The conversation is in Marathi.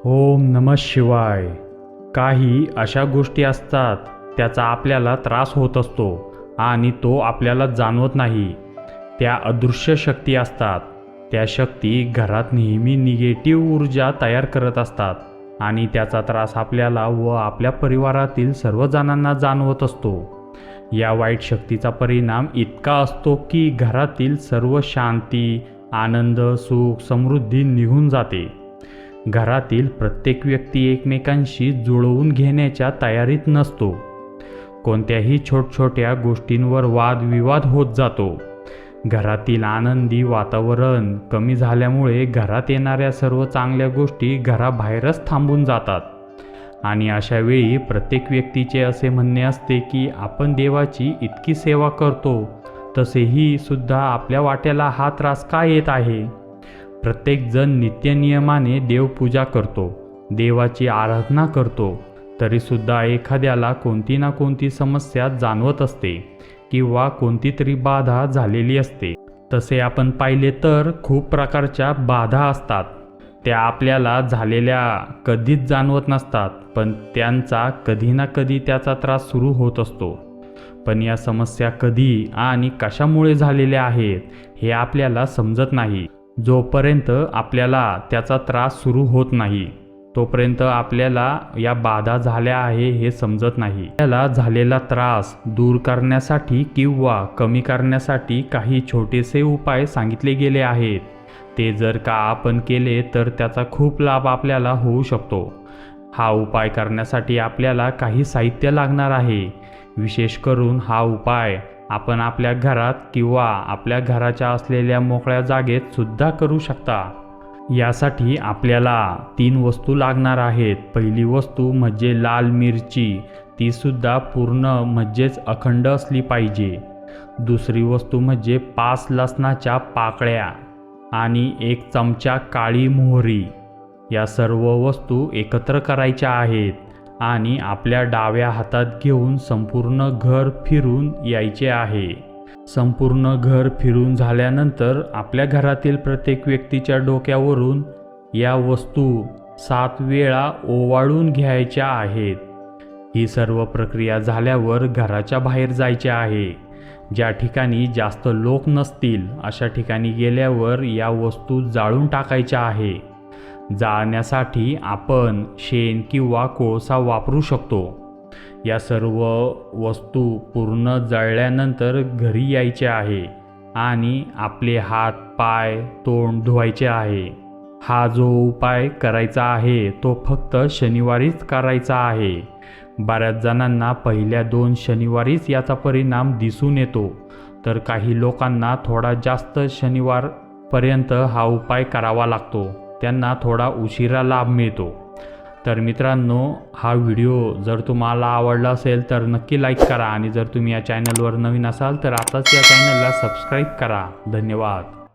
ओम नमः शिवाय. काही अशा गोष्टी असतात त्याचा आपल्याला त्रास होत असतो आणि तो आपल्याला जाणवत नाही. त्या अदृश्य शक्ती असतात. त्या शक्ती घरात नेहमी निगेटिव्ह ऊर्जा तयार करत असतात आणि त्याचा त्रास आपल्याला व आपल्या परिवारातील सर्वजणांना जाणवत असतो. या वाईट शक्तीचा परिणाम इतका असतो की घरातील सर्व शांती, आनंद, सुख, समृद्धी निघून जाते. घरातील प्रत्येक व्यक्ती एकमेकांशी जुळवून घेण्याच्या तयारीत नसतो. कोणत्याही छोट्या गोष्टींवर वादविवाद होत जातो. घरातील आनंदी वातावरण कमी झाल्यामुळे घरात येणाऱ्या सर्व चांगल्या गोष्टी घराबाहेरच थांबून जातात. आणि अशा वेळी प्रत्येक व्यक्तीचे असे म्हणणे असते की आपण देवाची इतकी सेवा करतो, तसेही सुद्धा आपल्या वाट्याला हा त्रास का येत आहे. प्रत्येकजण नित्यनियमाने देवपूजा करतो, देवाची आराधना करतो, तरीसुद्धा एखाद्याला कोणती ना कोणती समस्या जाणवत असते किंवा कोणती तरी बाधा झालेली असते. तसे आपण पाहिले तर खूप प्रकारच्या बाधा असतात. त्या आपल्याला झालेल्या कधीच जाणवत नसतात, पण त्यांचा कधी ना कधी त्याचा त्रास सुरू होत असतो. पण या समस्या कधी आणि कशामुळे झालेल्या आहेत हे आपल्याला समजत नाही. जोपर्यंत आपल्याला त्याचा त्रास सुरू होत नाही तोपर्यंत आपल्याला या बाधा झाल्या आहे हे समजत नाही. आपल्याला झालेला त्रास दूर करण्यासाठी किंवा कमी करण्यासाठी काही छोटेसे उपाय सांगितले गेले आहेत. ते जर का आपण केले तर त्याचा खूप लाभ आपल्याला होऊ शकतो. हा उपाय करण्यासाठी आपल्याला काही साहित्य लागणार आहे. विशेष करून हा उपाय आपण आपल्या घरात किंवा आपल्या घराच्या असलेल्या मोकळ्या जागेत सुद्धा करू शकता. यासाठी आपल्याला 3 वस्तू लागणार आहेत. पहिली वस्तू म्हणजे लाल मिरची, ती सुद्धा पूर्ण म्हणजेच अखंड असली पाहिजे. दुसरी वस्तू म्हणजे 5 लसणाच्या पाकळ्या आणि 1 चमचा काळी मोहरी. या सर्व वस्तू एकत्र करायच्या आहेत आणि आपल्या डाव्या हातात घेऊन संपूर्ण घर फिरून यायचे आहे. संपूर्ण घर फिरून झाल्यानंतर आपल्या घरातील प्रत्येक व्यक्तीच्या डोक्यावरून या वस्तू 7 वेळा ओवाळून घ्यायच्या आहेत. ही सर्व प्रक्रिया झाल्यावर घराच्या बाहेर जायचे आहे. ज्या ठिकाणी जास्त लोक नसतील अशा ठिकाणी गेल्यावर या वस्तू जाळून टाकायच्या आहे. जाळण्यासाठी आपण शेण किंवा कोळसा वापरू शकतो. या सर्व वस्तू पूर्ण जळल्यानंतर घरी यायचे आहे आणि आपले हात, पाय, तोंड धुवायचे आहे. हा जो उपाय करायचा आहे तो फक्त शनिवारीच करायचा आहे. बऱ्याच जणांना पहिल्या 2 शनिवारीच याचा परिणाम दिसून येतो, तर काही लोकांना थोडा जास्त शनिवारपर्यंत हा उपाय करावा लागतो. त्यांना थोडा उशिरा लाभ मिळतो. तर मित्रांनो, हा व्हिडिओ जर तुम्हाला आवडला असेल तर नक्की लाईक करा आणि जर तुम्ही या चॅनलवर नवीन असाल तर आताच या चॅनलला सबस्क्राईब करा. धन्यवाद.